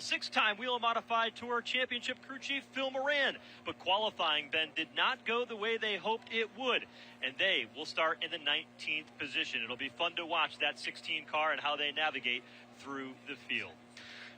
Six-time Whelen Modified Tour Championship crew chief Phil Moran, but qualifying, Ben, did not go the way they hoped it would, and they will start in the 19th position. It'll be fun to watch that 16 car and how they navigate through the field.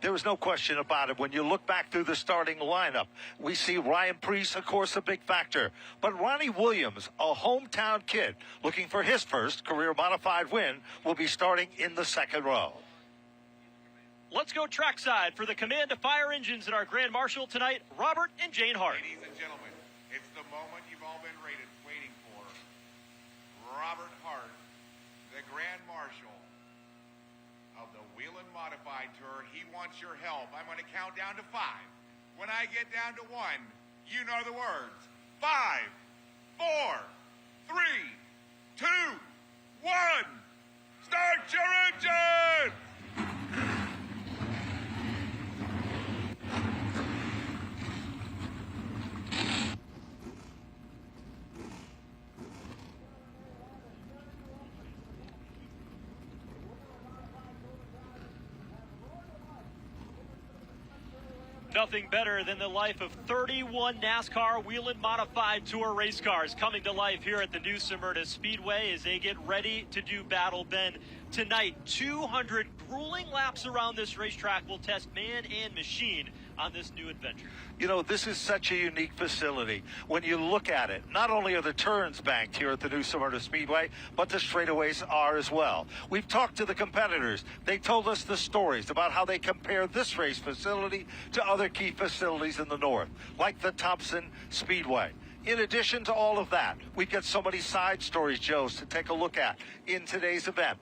There was no question about it. When you look back through the starting lineup, we see Ryan Preece, of course, a big factor. But Ronnie Williams, a hometown kid looking for his first career modified win, will be starting in the second row. Let's go trackside for the command to fire engines in our Grand Marshal tonight, Robert and Jane Hart. Ladies and gentlemen, it's the moment you've all been waiting for. Robert Hart, the Grand Marshal of the Whelen Modified Tour. He wants your help. I'm going to count down to 5. When I get down to 1, you know the words. 5, 4, 3, 2, 1. Start your engine! Nothing better than the life of 31 NASCAR Whelen Modified Tour race cars coming to life here at the new Smyrna Speedway as they get ready to do battle, Ben. Tonight, 200 grueling laps around this racetrack will test man and machine on this new adventure. You know, this is such a unique facility. When you look at it, not only are the turns banked here at the new Smyrna Speedway, but the straightaways are as well. We've talked to the competitors. They told us the stories about how they compare this race facility to other key facilities in the north, like the Thompson Speedway. In addition to all of that, we've got so many side stories, Joe, to take a look at in today's event.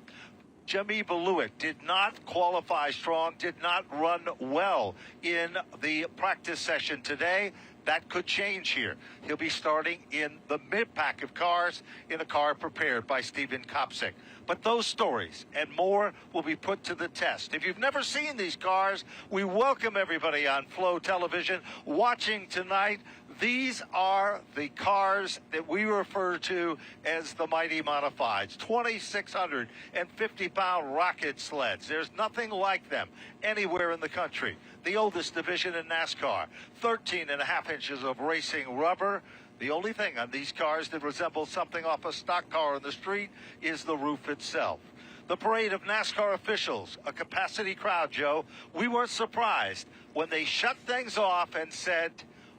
Jimmy Beluick did not qualify strong, did not run well in the practice session today. That could change here. He'll be starting in the mid-pack of cars in a car prepared by Stephen Kopsick. But those stories and more will be put to the test. If you've never seen these cars, we welcome everybody on Flow Television watching tonight. These are the cars that we refer to as the Mighty Modifieds, 2,650-pound rocket sleds. There's nothing like them anywhere in the country. The oldest division in NASCAR, 13.5 inches of racing rubber. The only thing on these cars that resembles something off a stock car on the street is the roof itself. The parade of NASCAR officials, a capacity crowd, Joe. We weren't surprised when they shut things off and said,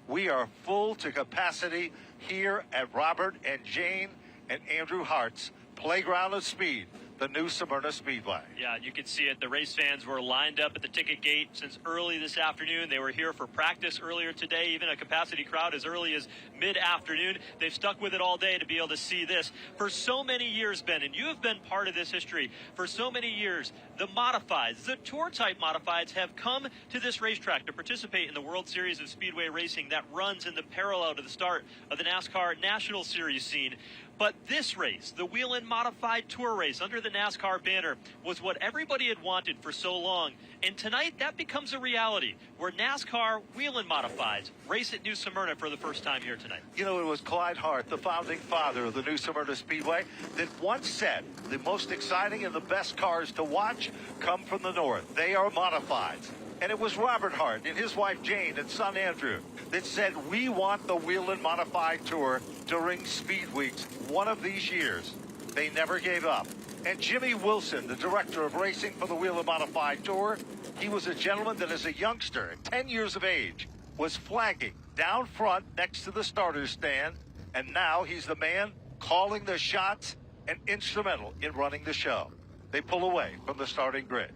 we are full to capacity here at Robert and Jane and Andrew Hart's Playground of Speed, the new Smyrna Speedway. Yeah, you can see it. The race fans were lined up at the ticket gate since early this afternoon. They were here for practice earlier today, even a capacity crowd as early as mid-afternoon. They've stuck with it all day to be able to see this. For so many years, Ben, and you have been part of this history, for so many years, the modifieds, the tour-type modifieds, have come to this racetrack to participate in the World Series of Speedway Racing that runs in the parallel to the start of the NASCAR National Series scene. But this race, the Whelen Modified Tour race under the NASCAR banner, was what everybody had wanted for so long. And tonight, that becomes a reality, where NASCAR Whelen Modifieds race at New Smyrna for the first time here tonight. You know, it was Clyde Hart, the founding father of the New Smyrna Speedway, that once said the most exciting and the best cars to watch come from the north. They are modifieds. And it was Robert Hart and his wife Jane and son Andrew that said, we want the Whelen Modified Tour during Speed Weeks one of these years. They never gave up. And Jimmy Wilson, the director of racing for the Whelen Modified Tour, he was a gentleman that as a youngster at 10 years of age was flagging down front next to the starter's stand. And now he's the man calling the shots and instrumental in running the show. They pull away from the starting grid.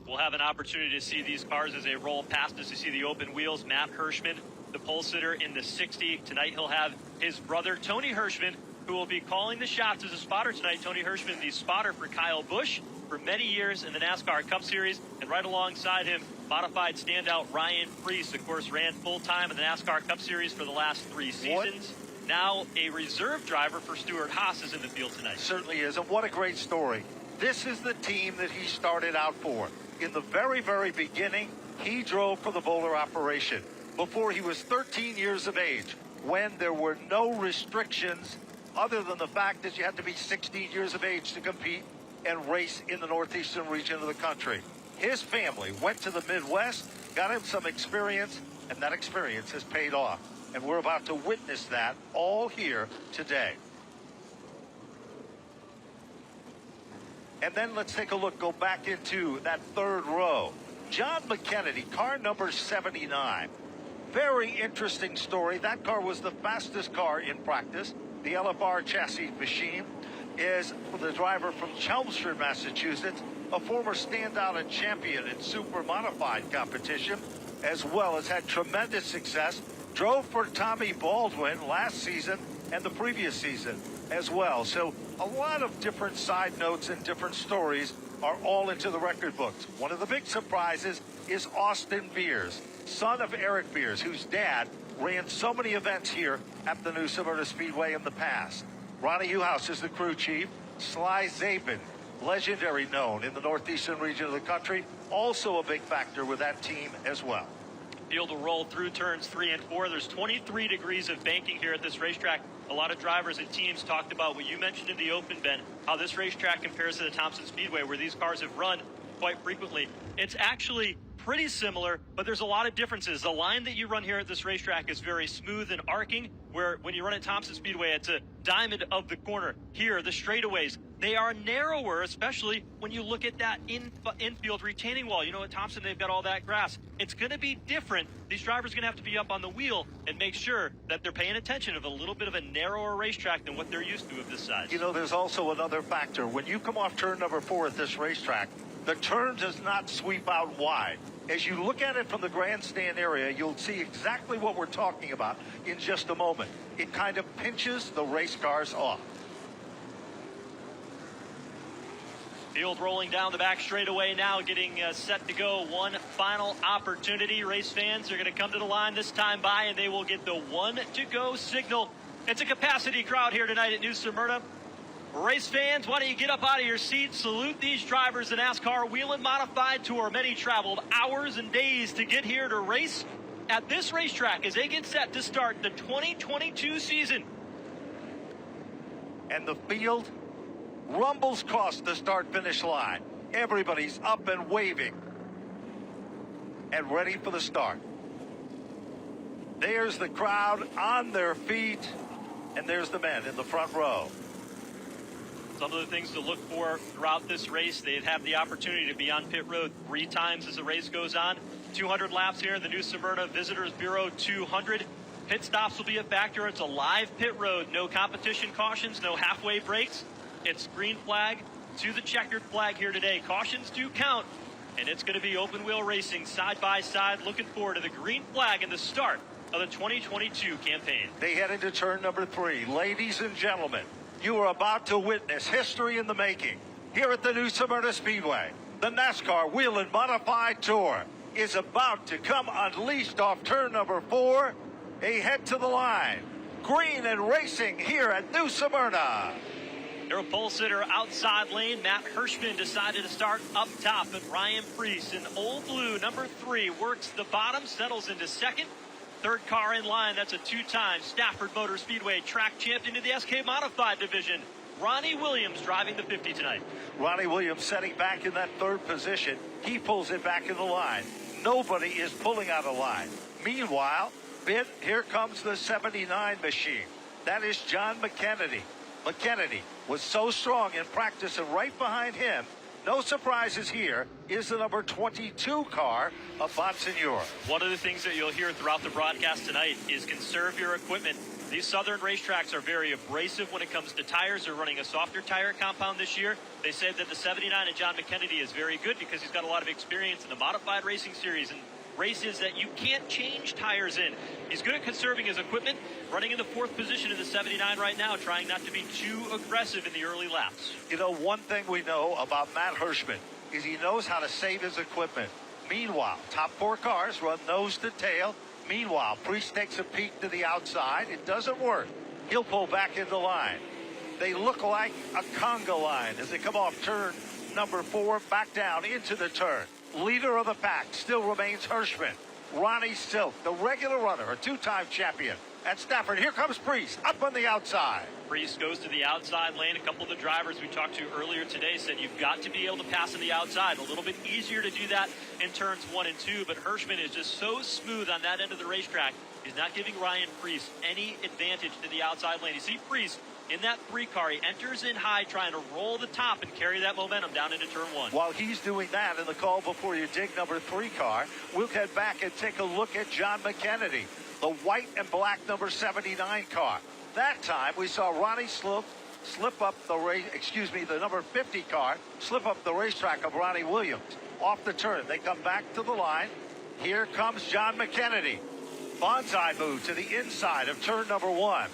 We'll have an opportunity to see these cars as they roll past us. To see the open wheels. Matt Hirschman, the pole sitter in the 60. Tonight he'll have his brother, Tony Hirschman, who will be calling the shots as a spotter tonight. Tony Hirschman, the spotter for Kyle Busch for many years in the NASCAR Cup Series. And right alongside him, modified standout Ryan Preece, of course, ran full-time in the NASCAR Cup Series for the last 3 seasons. Now a reserve driver for Stuart Haas is in the field tonight. Certainly is, and what a great story. This is the team that he started out for. In the very, very beginning, he drove for the Bowler operation before he was 13 years of age, when there were no restrictions other than the fact that you had to be 16 years of age to compete and race in the northeastern region of the country. his family went to the Midwest, got him some experience, and that experience has paid off. And we're about to witness that all here today. And then let's take a look, go back into that third row. John McKennedy, car number 79. Very interesting story. That car was the fastest car in practice. The LFR chassis machine is the driver from Chelmsford, Massachusetts, a former standout and champion in super modified competition, as well as had tremendous success. Drove for Tommy Baldwin last season and the previous season as well. So a lot of different side notes and different stories are all into the record books. One of the big surprises is Austin Beers, son of Eric Beers, whose dad ran so many events here at the new Smyrna Speedway in the past. Ronnie Williams is the crew chief. Sly Zabin, legendary known in the northeastern region of the country, also a big factor with that team as well. Field will roll through turns 3 and 4. There's 23 degrees of banking here at this racetrack. A lot of drivers and teams talked about what you mentioned in the open, Ben, how this racetrack compares to the Thompson Speedway, where these cars have run quite frequently. It's actually pretty similar, but there's a lot of differences. The line that you run here at this racetrack is very smooth and arcing, where when you run at Thompson Speedway, it's a diamond of the corner. Here, the straightaways, they are narrower, especially when you look at that infield retaining wall. You know, at Thompson, they've got all that grass. It's going to be different. These drivers are going to have to be up on the wheel and make sure that they're paying attention of a little bit of a narrower racetrack than what they're used to of this size. You know, there's also another factor. When you come off turn number 4 at this racetrack, the turn does not sweep out wide. As you look at it from the grandstand area, you'll see exactly what we're talking about in just a moment. It kind of pinches the race cars off. Field rolling down the back straightaway now, getting set to go. One final opportunity. Race fans are going to come to the line this time by, and they will get the 1 to go signal. It's a capacity crowd here tonight at New Smyrna. Race fans, why don't you get up out of your seats, salute these drivers, the NASCAR Whelen Modified Tour. Many traveled hours and days to get here to race at this racetrack as they get set to start the 2022 season. And the field rumbles across the start-finish line. Everybody's up and waving and ready for the start. There's the crowd on their feet, and there's the men in the front row. Some of the things to look for throughout this race, they'd have the opportunity to be on pit road 3 times as the race goes on. 200 laps here in the New Smyrna Visitors Bureau 200. Pit stops will be a factor. It's a live pit road. No competition cautions, no halfway breaks. It's green flag to the checkered flag here today. Cautions do count, and it's going to be open wheel racing side by side. Looking forward to the green flag and the start of the 2022 campaign. They head into turn number 3. Ladies and gentlemen, you are about to witness history in the making. Here at the New Smyrna Speedway, the NASCAR Whelen Modified Tour is about to come unleashed off turn number 4. They head to the line. Green and racing here at New Smyrna. Their pole sitter outside lane. Matt Hirschman decided to start up top, but Ryan Priest in old blue, number 3, works the bottom, settles into second. Third car in line, that's a 2-time Stafford Motor Speedway track champion in the SK Modified division. Ronnie Williams driving the 50 tonight. Ronnie Williams setting back in that third position. He pulls it back in the line. Nobody is pulling out of line. Meanwhile, here comes the 79 machine. That is John McKennedy. McKennedy was so strong in practice, and right behind him, no surprises here, is the number 22 car of Bonsignor. One of the things that you'll hear throughout the broadcast tonight is conserve your equipment. These southern racetracks are very abrasive when it comes to tires. They're running a softer tire compound this year. They said that the 79 of John McKennedy is very good because he's got a lot of experience in the modified racing series and races that you can't change tires in. He's good at conserving his equipment, running in the 4th position in the 79 right now, trying not to be too aggressive in the early laps. You know, one thing we know about Matt Hirschman is he knows how to save his equipment. Meanwhile, top 4 cars run nose to tail. Meanwhile, Priest takes a peek to the outside. It doesn't work. He'll pull back into line. They look like a conga line as they come off turn number 4, back down into the turn. Leader of the pack still remains Hirschman. Ronnie Silk, the regular runner, a 2-time champion, at Stafford. Here comes Priest up on the outside. Priest goes to the outside lane. A couple of the drivers we talked to earlier today said you've got to be able to pass on the outside. A little bit easier to do that in turns 1 and 2, but Hirschman is just so smooth on that end of the racetrack. He's not giving Ryan Priest any advantage to the outside lane. You see Priest in that 3 car. He enters in high, trying to roll the top and carry that momentum down into turn 1. While he's doing that in the call before you dig number 3 car, we'll head back and take a look at John McKennedy, the white and black number 79 car. That time we saw Ronnie slip up the race, the number 50 car, slip up the racetrack of Ronnie Williams off the turn. They come back to the line. Here comes John McKennedy. Bonsai move to the inside of turn number 1.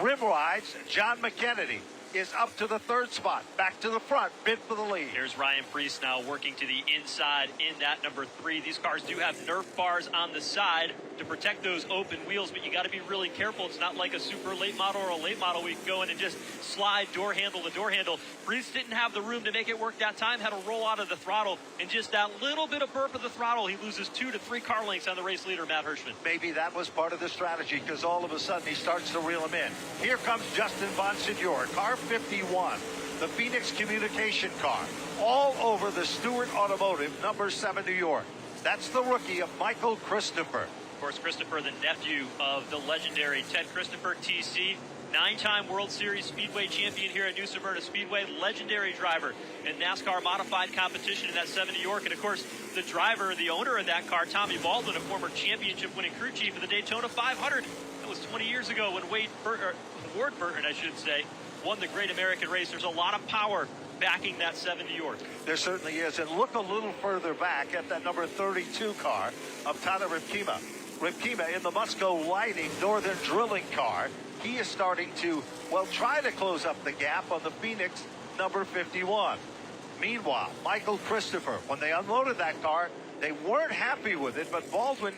Rim rides, John McKennedy is up to the 3rd spot, back to the front, bid for the lead. Here's Ryan Priest now working to the inside in that number 3. These cars do have Nerf bars on the side to protect those open wheels, but you got to be really careful. It's not like a super late model or a late model. We can go in and just slide door handle to door handle. Priest didn't have the room to make it work that time, had to roll out of the throttle, and just that little bit of burp of the throttle, he loses 2 to 3 car lengths on the race leader, Matt Hirschman. Maybe that was part of the strategy, because all of a sudden he starts to reel him in. Here comes Justin Bonsignor, car 51, the Phoenix Communication car, all over the Stuart Automotive, number 7 New York. That's the rookie of Michael Christopher. Of course, Christopher, the nephew of the legendary Ted Christopher, TC, 9-time World Series Speedway champion here at New Smyrna Speedway, legendary driver in NASCAR Modified competition in that 7 New York. And, of course, the driver, the owner of that car, Tommy Baldwin, a former championship-winning crew chief of the Daytona 500. That was 20 years ago when Ward Burton, I should say, won the Great American Race. There's a lot of power backing that 7 New York. There certainly is. And look a little further back at that number 32 car of Tyler Ripkema. Ripkema in the Musco Lighting Northern Drilling car. He is starting to, well, try to close up the gap on the Phoenix number 51. Meanwhile, Michael Christopher, when they unloaded that car, they weren't happy with it, but Baldwin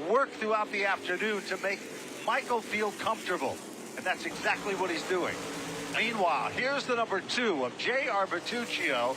worked throughout the afternoon to make Michael feel comfortable. And that's exactly what he's doing. Meanwhile, here's the number 2 of J.R. Bertuccio